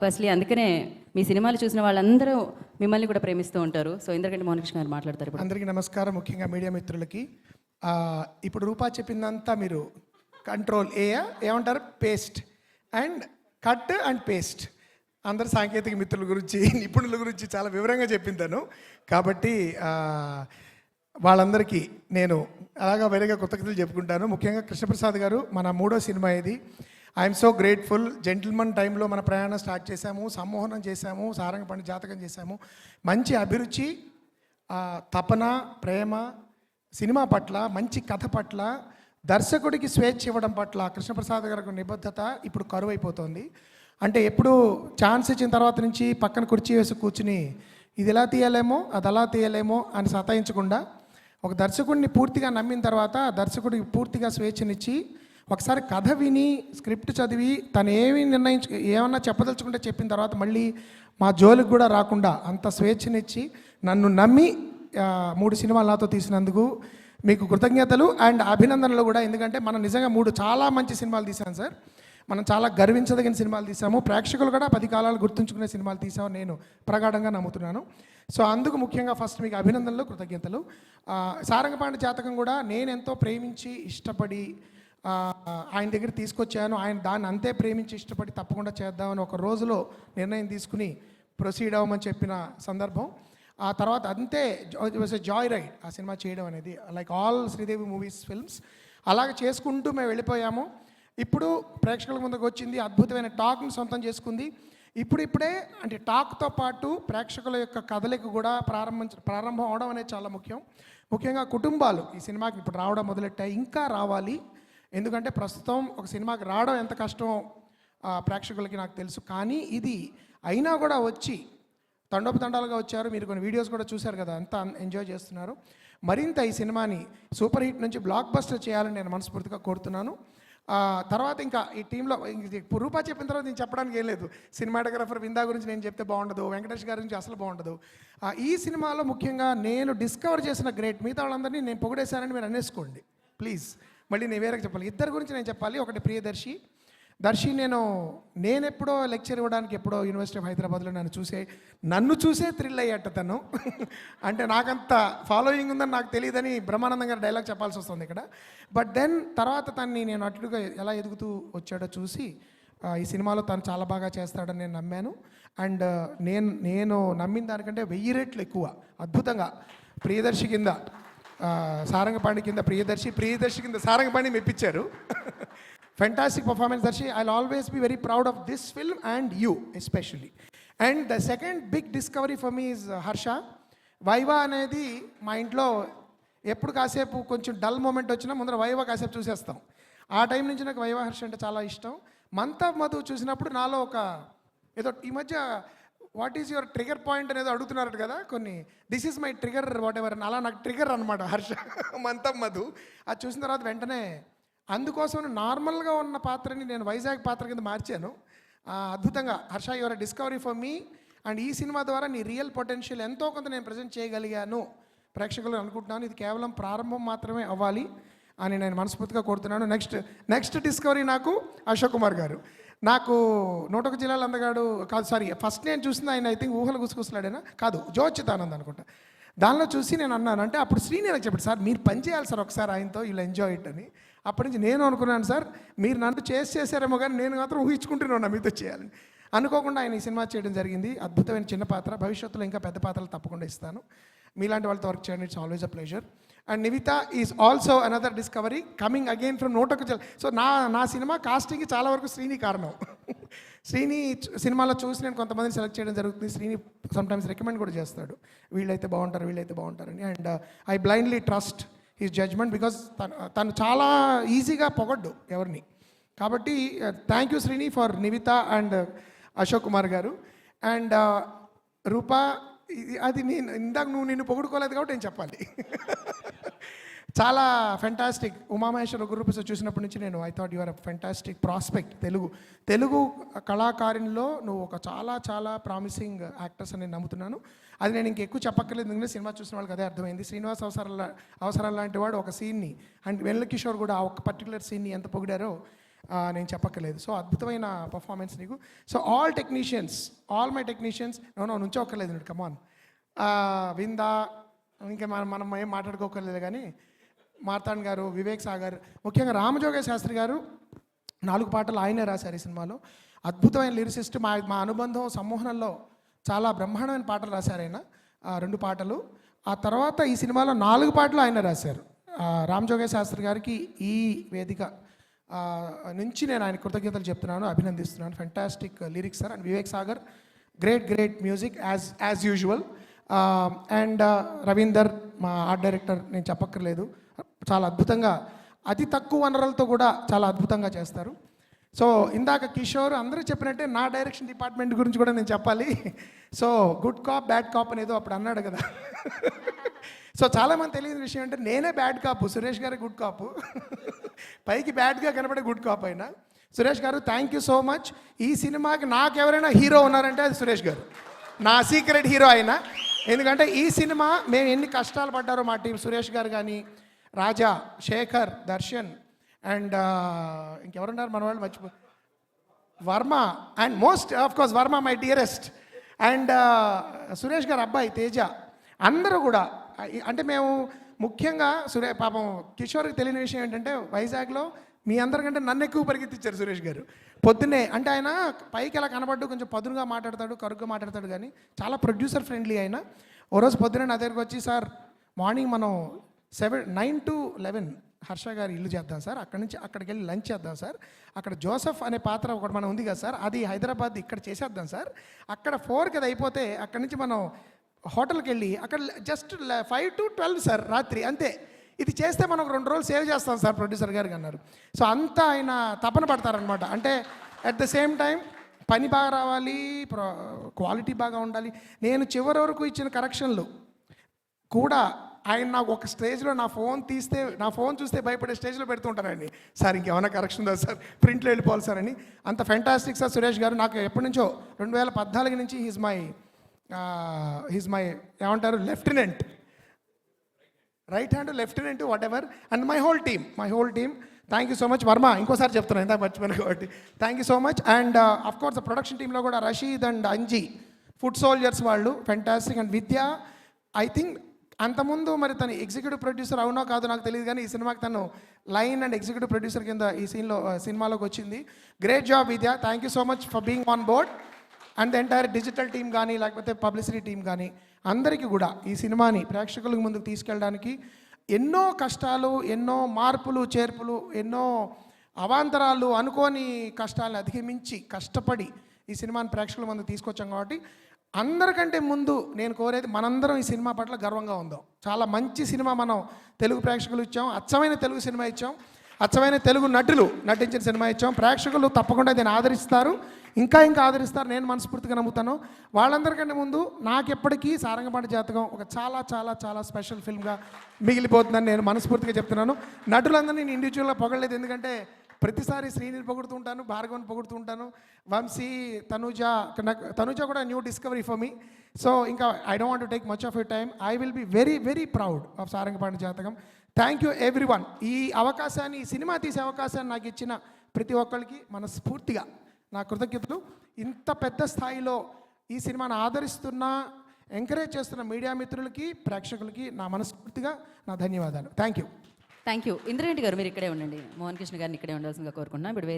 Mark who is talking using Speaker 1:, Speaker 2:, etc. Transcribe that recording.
Speaker 1: Firstly అందుకనే మీ సినిమాలు చూసిన వాళ్ళందరూ మిమ్మల్ని కూడా ప్రేమిస్తూ ఉంటారు. సో ఇంద్రగంటి మోహనకృష్ణ గారు మాట్లాడతారు ఇప్పుడు.
Speaker 2: అందరికీ నమస్కారం, ముఖ్యంగా మీడియా మిత్రులకి. ఇప్పుడు రూపా చెప్పిందంతా మీరు కంట్రోల్ ఏమంటారు, paste and cut and paste. అందరు సాంకేతిక మిత్రుల గురించి, నిపుణుల గురించి చాలా వివరంగా చెప్పిందాను. కాబట్టి వాళ్ళందరికీ నేను అలాగా వేరేగా కృతజ్ఞతలు చెప్పుకుంటాను. ముఖ్యంగా కృష్ణప్రసాద్ గారు, మన 3వ సినిమా ఇది. I'm so grateful. జెంటిల్మన్ టైంలో మన ప్రయాణం స్టార్ట్ చేశాము, సమ్మోహనం చేశాము, సారంగపాణి జాతకం చేశాము. మంచి అభిరుచి, తపన, ప్రేమ, సినిమా పట్ల, మంచి కథ పట్ల, దర్శకుడికి స్వేచ్ఛ ఇవ్వడం పట్ల కృష్ణప్రసాద్ గారికి నిబద్ధత ఇప్పుడు కరువైపోతుంది. అంటే ఎప్పుడు ఛాన్స్ ఇచ్చిన తర్వాత నుంచి పక్కన కుర్చీ వేసి కూర్చుని ఇది ఎలా తీయలేమో అది అలా తీయలేమో అని సతాయించకుండా, ఒక దర్శకుడిని పూర్తిగా నమ్మిన తర్వాత దర్శకుడికి పూర్తిగా స్వేచ్ఛనిచ్చి, ఒకసారి కథ విని స్క్రిప్ట్ చదివి తను ఏమన్నా చెప్పదలుచుకుంటే చెప్పిన తర్వాత మళ్ళీ మా జోలికి కూడా రాకుండా అంత స్వేచ్ఛనిచ్చి నన్ను నమ్మి 3 సినిమాలు నాతో తీసినందుకు మీకు కృతజ్ఞతలు అండ్ అభినందనలు కూడా. ఎందుకంటే మనం నిజంగా 3 చాలా మంచి సినిమాలు తీశాను సార్. మనం చాలా గర్వించదగిన సినిమాలు తీసాము. ప్రేక్షకులు కూడా 10 కాలాలు గుర్తుంచుకునే సినిమాలు తీసామని నేను ప్రగాఢంగా నమ్ముతున్నాను. సో అందుకు ముఖ్యంగా ఫస్ట్ మీకు అభినందనలు, కృతజ్ఞతలు. సారంగపాణి జాతకం కూడా నేను ఎంతో ప్రేమించి ఇష్టపడి ఆయన దగ్గర తీసుకొచ్చాను. ఆయన దాన్ని అంతే ప్రేమించి ఇష్టపడి తప్పకుండా చేద్దామని ఒక రోజులో నిర్ణయం తీసుకుని ప్రొసీడ్ అవ్వమని చెప్పిన సందర్భం. ఆ తర్వాత అంతే వాజ్ ఎ జాయ్ రైడ్ ఆ సినిమా చేయడం అనేది, like all Sridevi movies films. అలాగే చేసుకుంటూ మేము వెళ్ళిపోయాము. ఇప్పుడు ప్రేక్షకుల ముందుకు వచ్చింది, అద్భుతమైన టాక్ని సొంతం చేసుకుంది. ఇప్పుడే అంటే టాక్తో పాటు ప్రేక్షకుల యొక్క కథలకు కూడా ప్రారంభం అవడం అనేది చాలా ముఖ్యం. ముఖ్యంగా కుటుంబాలు ఈ సినిమాకి ఇప్పుడు రావడం మొదలెట్టాయి, ఇంకా రావాలి. ఎందుకంటే ప్రస్తుతం ఒక సినిమాకి రావడం ఎంత కష్టమో ప్రేక్షకులకి నాకు తెలుసు. కానీ ఇది అయినా కూడా వచ్చి తండోపతండాలుగా వచ్చారు. మీరు కొన్ని వీడియోస్ కూడా చూశారు కదా, అంతా ఎంజాయ్ చేస్తున్నారు. మరింత ఈ సినిమాని సూపర్ హిట్ నుంచి బ్లాక్ బస్టర్ చేయాలని నేను మనస్ఫూర్తిగా కోరుతున్నాను. తర్వాత ఇంకా ఈ టీంలో రూపా చెప్పిన తర్వాత నేను చెప్పడానికి ఏం లేదు. సినిమాటోగ్రాఫర్ విందా గురించి నేను చెప్తే బాగుండదు, వెంకటేష్ గారి గురించి అసలు బాగుండదు. ఈ సినిమాలో ముఖ్యంగా నేను డిస్కవర్ చేసిన గ్రేట్, మిగతా వాళ్ళందరినీ నేను పొగిడేశానని మీరు అనేసుకోండి ప్లీజ్. మళ్ళీ నేను వేరేగా చెప్పాలి. ఇద్దరి గురించి నేను చెప్పాలి. ఒకటి ప్రియదర్శి. నేను ఎప్పుడో లెక్చర్ ఇవ్వడానికి ఎప్పుడో యూనివర్సిటీ ఆఫ్ హైదరాబాద్లో నన్ను చూసే థ్రిల్ అయ్యట తను. అంటే నాకంత ఫాలోయింగ్ ఉందని నాకు తెలియదని బ్రహ్మానందం గారు డైలాగ్ చెప్పాల్సి వస్తుంది ఇక్కడ. బట్ దెన్ తర్వాత తన్ని నేను అటుగా ఎలా ఎదుగుతూ వచ్చాడో చూసి ఈ సినిమాలో తను చాలా బాగా చేస్తాడని నేను నమ్మాను. అండ్ నేను నమ్మిన దానికంటే 1000 రెట్లు ఎక్కువ అద్భుతంగా ప్రియదర్శి కింద సారంగపాణి కింద ప్రియదర్శి కింద సారంగపాణి మెప్పించారు. Fantastic performance, Darshi. I'll always be very proud of this film and you especially. And the second big discovery for me is Harsha. Viva అనేది మా ఇంట్లో ఎప్పుడు కాసేపు కొంచెం డల్ మూమెంట్ వచ్చినా ముందర వైవా కాసేపు చూసేస్తాం. ఆ టైం నుంచి నాకు వైవా హర్ష అంటే చాలా ఇష్టం. మంత్ ఆఫ్ మధు చూసినప్పుడు నాలో ఒక ఏదో ఈ మధ్య what is your trigger point అనేది అడుగుతున్నారు కదా కొన్ని, this is my trigger what ever, అలా నాకు ట్రిగర్ అనమాట హర్ష మంత్ ఆఫ్ మధు. అది చూసిన తర్వాత వెంటనే అందుకోసం నార్మల్గా ఉన్న పాత్రని నేను వైజాగ్ పాత్ర కింద మార్చాను. అద్భుతంగా Harsha, your discovery for me. And ఈ సినిమా ద్వారా నీ రియల్ పొటెన్షియల్ ఎంతో కొంత నేను ప్రజెంట్ చేయగలిగాను ప్రేక్షకులు అనుకుంటున్నాను. ఇది కేవలం ప్రారంభం మాత్రమే అవ్వాలి అని నేను మనస్ఫూర్తిగా కోరుతున్నాను. నెక్స్ట్ డిస్కవరీ నాకు అశోక్ కుమార్ గారు. నాకు 101 జిల్లాల అందగాడు కాదు, సారీ, ఫస్ట్ నేను చూసింది ఆయన ఐ థింక్ ఊహలు గుసగుసలాడేనా కాదు, జోచితానంద్ అనుకుంటా. దానిలో చూసి నేను అన్నాను, అంటే అప్పుడు శ్రీని నాకు చెప్పాడు, సార్ మీరు పని చేయాలి సార్ ఒకసారి ఆయనతో, ఇలా ఎంజాయ్ ఇట్ అని. అప్పటి నుంచి నేను అనుకున్నాను, సార్ మీరు నన్ను చేసారేమో కానీ నేను మాత్రం ఊహించుకుంటున్నాను మీతో చేయాలని. అనుకోకుండా ఆయన ఈ సినిమా చేయడం జరిగింది. అద్భుతమైన చిన్న పాత్ర, భవిష్యత్తులో ఇంకా పెద్ద పాత్రలు తప్పకుండా ఇస్తాను. మీలాంటి వాళ్ళతో వర్క్ చేయడం it's always a pleasure. And Nivitha is also another discovery coming again from 101 జిల్లా. సో నా సినిమా కాస్టింగ్కి చాలా వరకు శ్రీని కారణం. శ్రీని సినిమాలో చూసి నేను కొంతమందిని సెలెక్ట్ చేయడం జరుగుతుంది. శ్రీని సమ్టైమ్స్ రికమెండ్ కూడా చేస్తాడు, వీళ్ళైతే బాగుంటారని. And I blindly trust his judgement because తను చాలా ఈజీగా పొగడ్డు ఎవరిని. కాబట్టి thank you Srini for Nivitha and Ashok Kumar garu. And రూపా, అది ఇందాక నిన్ను పొగుడుకోలేదు కాబట్టి నేను చెప్పాలి. చాలా ఫెంటాస్టిక్. ఉమామహేశ్వర గురుప్రసాద్ చూసినప్పటి నుంచి నేను I thought your a fantastic prospect. Telugu కళాకారునిలో నువ్వు ఒక చాలా ప్రామిసింగ్ యాక్టర్స్ అని నేను నమ్ముతున్నాను. అది నేను ఇంకెక్కువ చెప్పక్కర్లేదు, ఎందుకంటే సినిమా చూసిన వాళ్ళకి అదే అర్థమైంది. శ్రీనివాస్ అవసరాలు లాంటి వాడు ఒక సీన్ని, అండ్ వెన్నెల కిషోర్ కూడా ఆ ఒక పర్టికులర్ సీన్ని ఎంత పొగిడారో నేను చెప్పక్కర్లేదు. సో అద్భుతమైన పర్ఫార్మెన్స్ నీకు. సో ఆల్ మై టెక్నీషియన్స్ నుంచోక్కర్లేదు మీరు, కమాన్. విందా, ఇంకా మనం ఏం మాట్లాడుకోకర్లేదు కానీ మార్తాండ్ గారు, వివేక్ సాగర్, ముఖ్యంగా రామజోగయ్య శాస్త్రి గారు 4 పాటలు ఆయనే రాశారు ఈ సినిమాలో. అద్భుతమైన లిరిసిస్ట్. మా అనుబంధం సమ్మోహనంలో చాలా బ్రహ్మాండమైన పాటలు రాశారు ఆయన, 2 పాటలు. ఆ తర్వాత ఈ సినిమాలో 4 పాటలు ఆయన రాశారు. రామజోగయ్య శాస్త్రి గారికి ఈ వేదిక నుంచి నేను ఆయన కృతజ్ఞతలు చెప్తున్నాను, అభినందిస్తున్నాను. Fantastic lyrics sir. And Vivek Sagar, great music as usual. And Ravinder, మా ఆర్ట్ డైరెక్టర్, నేను చెప్పక్కర్లేదు, చాలా అద్భుతంగా, అతి తక్కువ వనరులతో కూడా చాలా అద్భుతంగా చేస్తారు. సో ఇందాక కిషోర్ అందరూ చెప్పినట్టే నా డైరెక్షన్ డిపార్ట్మెంట్ గురించి కూడా నేను చెప్పాలి. So good cop bad cop అనేదో అప్పుడు అన్నాడు కదా. సో చాలామంది తెలియని విషయం అంటే నేనే బ్యాడ్ కాపు, సురేష్ గారే గుడ్ కాపు. పైకి బ్యాడ్గా కనబడే గుడ్ కాప్ అయినా. సురేష్ గారు థ్యాంక్ యూ సో మచ్. ఈ సినిమాకి నాకు ఎవరైనా హీరో ఉన్నారంటే అది సురేష్ గారు, నా సీక్రెట్ హీరో అయినా. ఎందుకంటే ఈ సినిమా మేము ఎన్ని కష్టాలు పడ్డారో మా టీం, సురేష్ గారు కానీ, రాజా, శేఖర్, దర్శన్, అండ్ ఇంకెవరున్నారు మన వాళ్ళు Varma, and most of course Varma my dearest, and Suresh గారు అబ్బాయి తేజ, అందరూ కూడా. అంటే మేము ముఖ్యంగా పాపం కిషోర్కి తెలియని విషయం ఏంటంటే వైజాగ్లో మీ అందరికంటే నన్ను ఎక్కువ పరిగెత్తిచ్చారు సురేష్ గారు. పొద్దున్నే అంటే ఆయన పైకి ఎలా కనబడ్డు, కొంచెం పదునుగా మాట్లాడతాడు, కరుగ్గా మాట్లాడతాడు, కానీ చాలా ప్రొడ్యూసర్ ఫ్రెండ్లీ అయినా. ఓ రోజు పొద్దున్నే నా దగ్గరకు వచ్చి, సార్ మార్నింగ్ మనం 9 to 11 హర్ష గారి ఇల్లు చేద్దాం సార్, అక్కడి నుంచి అక్కడికి వెళ్ళి లంచ్ చేద్దాం సార్, అక్కడ జోసఫ్ అనే పాత్ర ఒకటి మనం ఉంది కదా సార్, అది హైదరాబాద్ ఇక్కడ చేసేద్దాం సార్, అక్కడ 4కి అది అయిపోతే అక్కడి నుంచి మనం హోటల్కి వెళ్ళి అక్కడ జస్ట్ 5 to 12 సార్ రాత్రి, అంతే, ఇది చేస్తే మనం 2 రోజులు సేవ్ చేస్తాం సార్ ప్రొడ్యూసర్ గారికి అన్నారు. సో అంతా ఆయన తపన పడతారనమాట. అంటే అట్ ద సేమ్ టైం పని బాగా రావాలి, క్వాలిటీ బాగా ఉండాలి. నేను చివరి వరకు ఇచ్చిన కరెక్షన్లు కూడా ఆయన నాకు ఒక స్టేజ్లో నా ఫోన్ చూస్తే భయపడే స్టేజ్లో పెడుతుంటారండి. సార్ ఇంకేమైనా కరెక్షన్ ఉందా సార్, ప్రింట్లో వెళ్ళిపోవాలి సార్ అని. అంత ఫెంటాస్టిక్ సార్ సురేష్ గారు. నాకు ఎప్పటి నుంచో 2014 నుంచి హీజ్ మై ఏమంటారు lieutenant, right hand lieutenant, whatever. And my whole team thank you so much. Varma ఇంకోసారి చెప్తున్నాను, ఇందాక మర్చిపోయాను కాబట్టి thank you so much. And of course production టీంలో కూడా Rasheed and Anji, food soldiers వాళ్ళు fantastic. And Vidya, I think అంతకుముందు మరి తను ఎగ్జిక్యూటివ్ ప్రొడ్యూసర్ అవునో కాదో నాకు తెలియదు, కానీ ఈ సినిమాకి తను లైన్ అండ్ ఎగ్జిక్యూటివ్ ప్రొడ్యూసర్ కింద ఈ సినిమాలోకి వచ్చింది. Great job Vidya, thank you so much for being on board. And entire digital team కానీ లేకపోతే పబ్లిసిటీ టీం కానీ అందరికీ కూడా ఈ సినిమాని ప్రేక్షకులకు ముందుకు తీసుకెళ్ళడానికి ఎన్నో కష్టాలు, ఎన్నో మార్పులు చేర్పులు, ఎన్నో అవాంతరాలు, అనుకోని కష్టాలను అధిగమించి కష్టపడి ఈ సినిమాని ప్రేక్షకుల ముందుకు తీసుకొచ్చాం. కాబట్టి అందరికంటే ముందు నేను కోరేది మనందరం ఈ సినిమా పట్ల గర్వంగా ఉందాం. చాలా మంచి సినిమా మనం తెలుగు ప్రేక్షకులు ఇచ్చాం, అచ్చమైన తెలుగు సినిమా ఇచ్చాం, అచ్చమైన తెలుగు నటులు నటించిన సినిమా ఇచ్చాం. ప్రేక్షకులు తప్పకుండా దీన్ని ఆదరిస్తారు, ఇంకా ఆదరిస్తారు, నేను మనస్ఫూర్తిగా నమ్ముతాను. వాళ్ళందరికంటే ముందు నాకెప్పటికీ సారంగపాణి జాతకం ఒక చాలా చాలా చాలా స్పెషల్ ఫిల్మ్గా మిగిలిపోతుందని నేను మనస్ఫూర్తిగా చెప్తున్నాను. నటులందరినీ నేను ఇండివిజువల్గా పొగడలేదు, ఎందుకంటే ప్రతిసారి శ్రీనిని పొగుడుతూ ఉంటాను, భార్గవని పొగుడుతూ ఉంటాను, వంశీ, తనుజ కూడా new discovery for me. So ఇంకా I don't want to take much of your time. I will be very proud of Sarangapani Jathakam. Thank you everyone. ఈ సినిమా తీసే అవకాశాన్ని నాకు ఇచ్చిన ప్రతి ఒక్కరికి మనస్ఫూర్తిగా నా కృతజ్ఞతలు. ఇంత పెద్ద స్థాయిలో ఈ సినిమాను ఆదరిస్తున్న, ఎంకరేజ్ చేస్తున్న మీడియా మిత్రులకి, ప్రేక్షకులకి నా మనస్ఫూర్తిగా నా ధన్యవాదాలు. Thank you.
Speaker 1: ఇంద్రరెడ్డి గారు మీరు ఇక్కడే ఉండండి, మోహన్ కృష్ణ గారిని ఇక్కడే ఉండాల్సిందిగా కోరుకుంటున్నాను. ఇప్పుడు